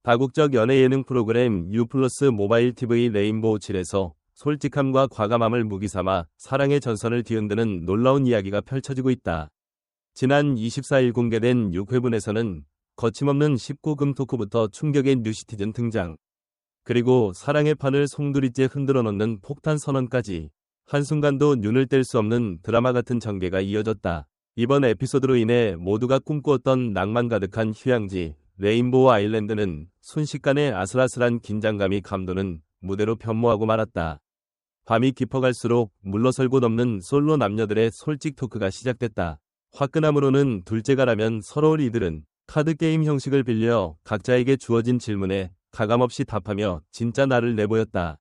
다국적 연애 예능 프로그램 U 플러스 모바일 TV 레인보우 7에서 솔직함과 과감함을 무기삼아 사랑의 전선을 뒤흔드는 놀라운 이야기가 펼쳐지고 있다. 지난 24일 공개된 6회분에서는 거침없는 19금 토크부터 충격의 뉴시티즌 등장. 그리고 사랑의 판을 송두리째 흔들어 놓는 폭탄 선언까지 한순간도 눈을 뗄 수 없는 드라마 같은 전개가 이어졌다. 이번 에피소드로 인해 모두가 꿈꾸었던 낭만 가득한 휴양지 레인보우 아일랜드는 순식간에 아슬아슬한 긴장감이 감도는 무대로 변모하고 말았다. 밤이 깊어갈수록 물러설고 넘는 솔로 남녀들의 솔직 토크가 시작됐다. 화끈함으로는 둘째가라면 서러울 이들은 카드게임 형식을 빌려 각자에게 주어진 질문에 가감없이 답하며 진짜 나를 내보였다.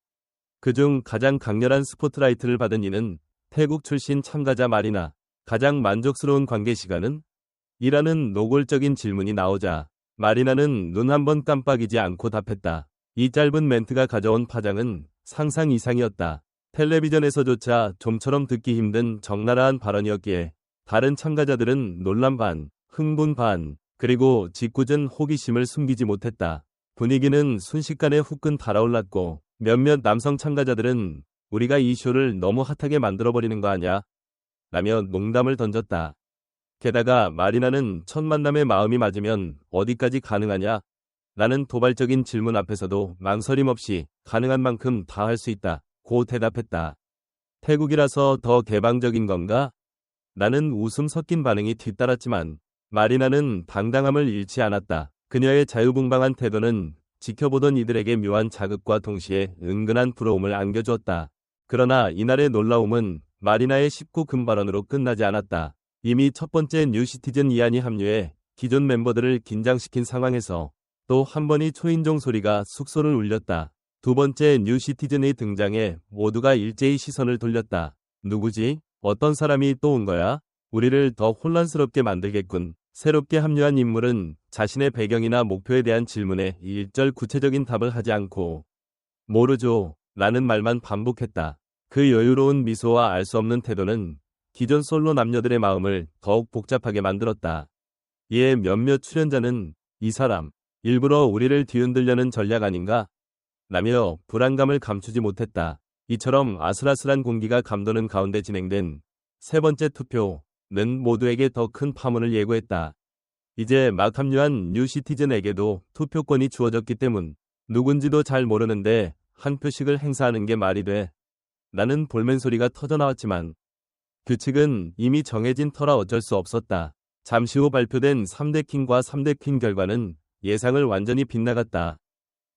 그중 가장 강렬한 스포트라이트를 받은 이는 태국 출신 참가자 마리나. 가장 만족스러운 관계 시간은? 이라는 노골적인 질문이 나오자 마리나는 눈 한 번 깜빡이지 않고 답했다. 이 짧은 멘트가 가져온 파장은 상상 이상이었다. 텔레비전에서조차 좀처럼 듣기 힘든 적나라한 발언이었기에 다른 참가자들은 논란 반, 흥분 반, 그리고 짓궂은 호기심을 숨기지 못했다. 분위기는 순식간에 후끈 달아올랐고 몇몇 남성 참가자들은 우리가 이 쇼를 너무 핫하게 만들어버리는 거 아냐? 라며 농담을 던졌다. 게다가 마리나는 첫 만남에 마음이 맞으면 어디까지 가능하냐? 라는 도발적인 질문 앞에서도 망설임 없이 가능한 만큼 다 할 수 있다. 고 대답했다. 태국이라서 더 개방적인 건가? 라는 웃음 섞인 반응이 뒤따랐지만 마리나는 당당함을 잃지 않았다. 그녀의 자유분방한 태도는 지켜보던 이들에게 묘한 자극과 동시에 은근한 부러움을 안겨주었다. 그러나 이날의 놀라움은 마리나의 19금 발언으로 끝나지 않았다. 이미 첫 번째 뉴시티즌 이안이 합류해 기존 멤버들을 긴장시킨 상황에서 또 한 번이 초인종 소리가 숙소를 울렸다. 두 번째 뉴시티즌의 등장에 모두가 일제히 시선을 돌렸다. 누구지? 어떤 사람이 또 온 거야? 우리를 더 혼란스럽게 만들겠군. 새롭게 합류한 인물은 자신의 배경이나 목표에 대한 질문에 일절 구체적인 답을 하지 않고 모르죠. 라는 말만 반복했다. 그 여유로운 미소와 알 수 없는 태도는 기존 솔로 남녀들의 마음을 더욱 복잡하게 만들었다. 이에 몇몇 출연자는 이 사람 일부러 우리를 뒤흔들려는 전략 아닌가? 라며 불안감을 감추지 못했다. 이처럼 아슬아슬한 공기가 감도는 가운데 진행된 세 번째 투표는 모두에게 더 큰 파문을 예고했다. 이제 막 합류한 뉴시티즌에게도 투표권이 주어졌기 때문 누군지도 잘 모르는데 한 표씩을 행사하는 게 말이 돼? 라는 볼멘 소리가 터져나왔지만 규칙은 이미 정해진 터라 어쩔 수 없었다. 잠시 후 발표된 3대 킹과 3대 퀸 결과는 예상을 완전히 빗나갔다.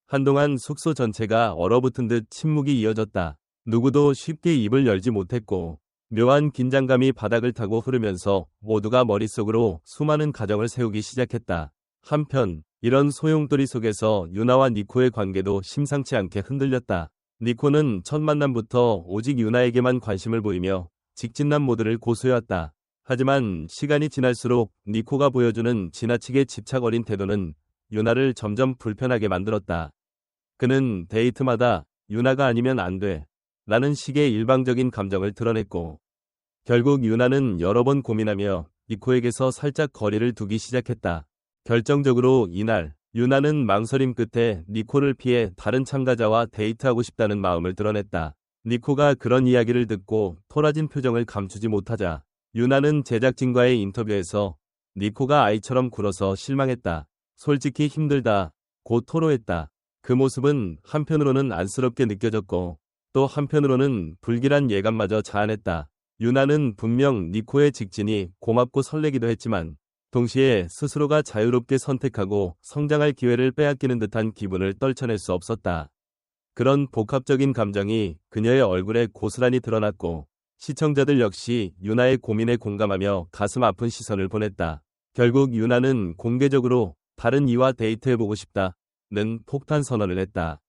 한동안 숙소 전체가 얼어붙은 듯 침묵이 이어졌다. 누구도 쉽게 입을 열지 못했고 묘한 긴장감이 바닥을 타고 흐르면서 모두가 머릿속으로 수많은 가정을 세우기 시작했다. 한편 이런 소용돌이 속에서 유나와 니코의 관계도 심상치 않게 흔들렸다. 니코는 첫 만남부터 오직 유나에게만 관심을 보이며 직진남 모드를 고수해왔다. 하지만 시간이 지날수록 니코가 보여주는 지나치게 집착 어린 태도는 유나를 점점 불편하게 만들었다. 그는 데이트마다 유나가 아니면 안 돼. 라는 식의 일방적인 감정을 드러냈고 결국 유나는 여러 번 고민하며 니코에게서 살짝 거리를 두기 시작했다. 결정적으로 이날 유나는 망설임 끝에 니코를 피해 다른 참가자와 데이트하고 싶다는 마음을 드러냈다. 니코가 그런 이야기를 듣고 토라진 표정을 감추지 못하자 유나는 제작진과의 인터뷰에서 니코가 아이처럼 굴어서 실망했다. 솔직히 힘들다. 고 토로했다. 그 모습은 한편으로는 안쓰럽게 느껴졌고 또 한편으로는 불길한 예감마저 자아냈다. 유나는 분명 니코의 직진이 고맙고 설레기도 했지만 동시에 스스로가 자유롭게 선택하고 성장할 기회를 빼앗기는 듯한 기분을 떨쳐낼 수 없었다. 그런 복합적인 감정이 그녀의 얼굴에 고스란히 드러났고 시청자들 역시 유나의 고민에 공감하며 가슴 아픈 시선을 보냈다. 결국 유나는 공개적으로 다른 이와 데이트해보고 싶다는 폭탄 선언을 했다.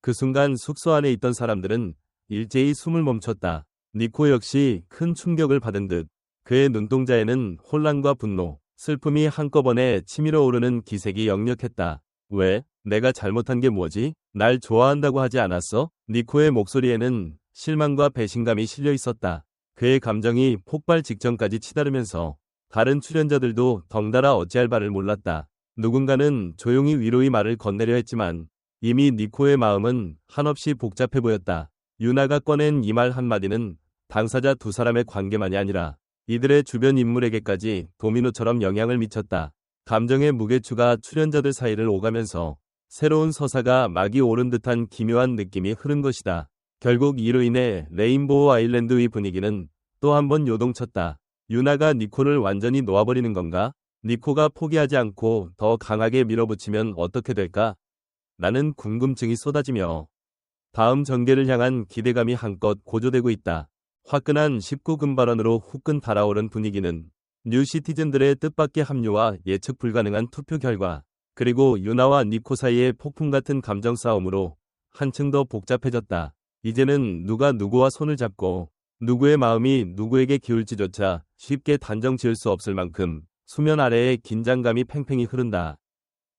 그 순간 숙소 안에 있던 사람들은 일제히 숨을 멈췄다. 니코 역시 큰 충격을 받은 듯 그의 눈동자에는 혼란과 분노, 슬픔이 한꺼번에 치밀어 오르는 기색이 역력했다. 왜? 내가 잘못한 게 뭐지? 날 좋아한다고 하지 않았어? 니코의 목소리에는 실망과 배신감이 실려 있었다. 그의 감정이 폭발 직전까지 치달으면서 다른 출연자들도 덩달아 어찌할 바를 몰랐다. 누군가는 조용히 위로의 말을 건네려 했지만 이미 니코의 마음은 한없이 복잡해 보였다. 유나가 꺼낸 이 말 한마디는 당사자 두 사람의 관계만이 아니라 이들의 주변 인물에게까지 도미노처럼 영향을 미쳤다. 감정의 무게추가 출연자들 사이를 오가면서 새로운 서사가 막이 오른 듯한 기묘한 느낌이 흐른 것이다. 결국 이로 인해 레인보우 아일랜드의 분위기는 또 한 번 요동쳤다. 유나가 니코를 완전히 놓아버리는 건가? 니코가 포기하지 않고 더 강하게 밀어붙이면 어떻게 될까? 라는 궁금증이 쏟아지며 다음 전개를 향한 기대감이 한껏 고조되고 있다. 화끈한 19금 발언으로 후끈 달아오른 분위기는 뉴시티즌들의 뜻밖의 합류와 예측 불가능한 투표 결과, 그리고 유나와 니코 사이의 폭풍 같은 감정 싸움으로 한층 더 복잡해졌다. 이제는 누가 누구와 손을 잡고 누구의 마음이 누구에게 기울지조차 쉽게 단정 지을 수 없을 만큼 수면 아래의 긴장감이 팽팽히 흐른다.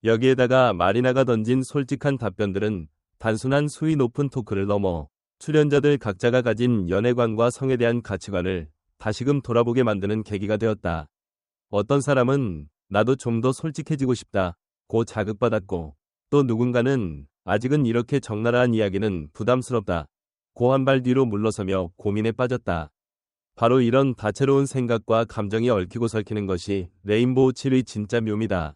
여기에다가 마리나가 던진 솔직한 답변들은 단순한 수위 높은 토크를 넘어 출연자들 각자가 가진 연애관과 성에 대한 가치관을 다시금 돌아보게 만드는 계기가 되었다. 어떤 사람은 나도 좀 더 솔직해지고 싶다고 자극받았고, 또 누군가는 아직은 이렇게 적나라한 이야기는 부담스럽다 고 한 발 뒤로 물러서며 고민에 빠졌다. 바로 이런 다채로운 생각과 감정이 얽히고 설키는 것이 레인보우 7의 진짜 묘미다.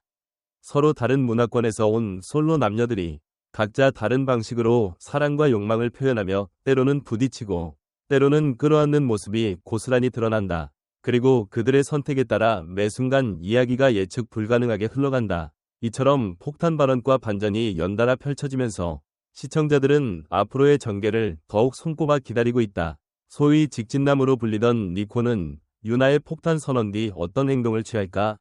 서로 다른 문화권에서 온 솔로 남녀들이 각자 다른 방식으로 사랑과 욕망을 표현하며 때로는 부딪히고 때로는 끌어안는 모습이 고스란히 드러난다. 그리고 그들의 선택에 따라 매 순간 이야기가 예측 불가능하게 흘러간다. 이처럼 폭탄 발언과 반전이 연달아 펼쳐지면서 시청자들은 앞으로의 전개를 더욱 손꼽아 기다리고 있다. 소위 직진남으로 불리던 니코는 유나의 폭탄 선언 뒤 어떤 행동을 취할까?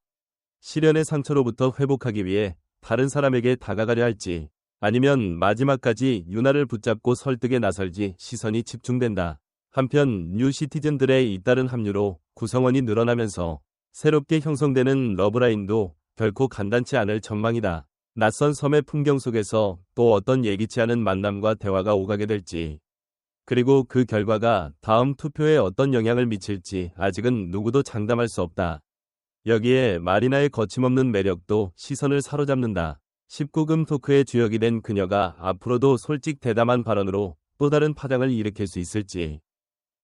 시련의 상처로부터 회복하기 위해 다른 사람에게 다가가려 할지, 아니면 마지막까지 유나를 붙잡고 설득에 나설지 시선이 집중된다. 한편 뉴시티즌들의 잇따른 합류로 구성원이 늘어나면서 새롭게 형성되는 러브라인도 결코 간단치 않을 전망이다. 낯선 섬의 풍경 속에서 또 어떤 예기치 않은 만남과 대화가 오가게 될지, 그리고 그 결과가 다음 투표에 어떤 영향을 미칠지 아직은 누구도 장담할 수 없다. 여기에 마리나의 거침없는 매력도 시선을 사로잡는다. 19금 토크의 주역이 된 그녀가 앞으로도 솔직 대담한 발언으로 또 다른 파장을 일으킬 수 있을지,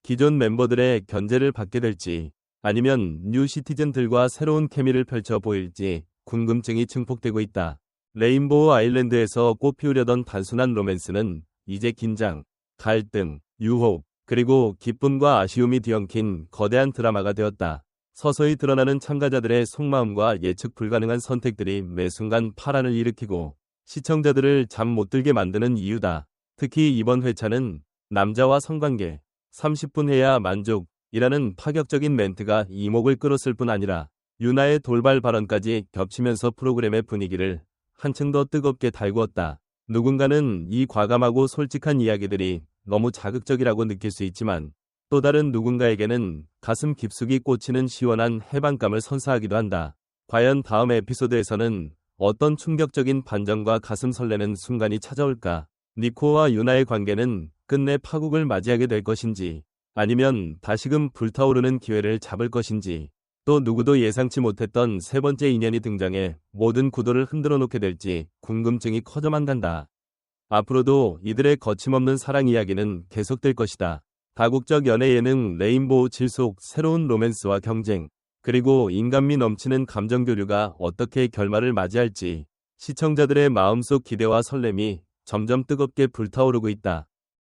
기존 멤버들의 견제를 받게 될지, 아니면 뉴시티즌들과 새로운 케미를 펼쳐 보일지 궁금증이 증폭되고 있다. 레인보우 아일랜드에서 꽃피우려던 단순한 로맨스는 이제 긴장, 갈등, 유혹, 그리고 기쁨과 아쉬움이 뒤엉킨 거대한 드라마가 되었다. 서서히 드러나는 참가자들의 속마음과 예측 불가능한 선택들이 매 순간 파란을 일으키고 시청자들을 잠 못 들게 만드는 이유다. 특히 이번 회차는 남자와 성관계, 30분 해야 만족이라는 파격적인 멘트가 이목을 끌었을 뿐 아니라 유나의 돌발 발언까지 겹치면서 프로그램의 분위기를 한층 더 뜨겁게 달구었다. 누군가는 이 과감하고 솔직한 이야기들이 너무 자극적이라고 느낄 수 있지만, 또 다른 누군가에게는 가슴 깊숙이 꽂히는 시원한 해방감을 선사하기도 한다. 과연 다음 에피소드에서는 어떤 충격적인 반전과 가슴 설레는 순간이 찾아올까? 니코와 유나의 관계는 끝내 파국을 맞이하게 될 것인지, 아니면 다시금 불타오르는 기회를 잡을 것인지, 또 누구도 예상치 못했던 세 번째 인연이 등장해 모든 구도를 흔들어 놓게 될지 궁금증이 커져만 간다. 앞으로도 이들의 거침없는 사랑 이야기는 계속될 것이다. 다국적 연애 예능 레인보우 7 속 새로운 로맨스와 경쟁, 그리고 인간미 넘치는 감정 교류가 어떻게 결말을 맞이할지 시청자들의 마음속 기대와 설렘이 점점 뜨겁게 불타오르고 있다.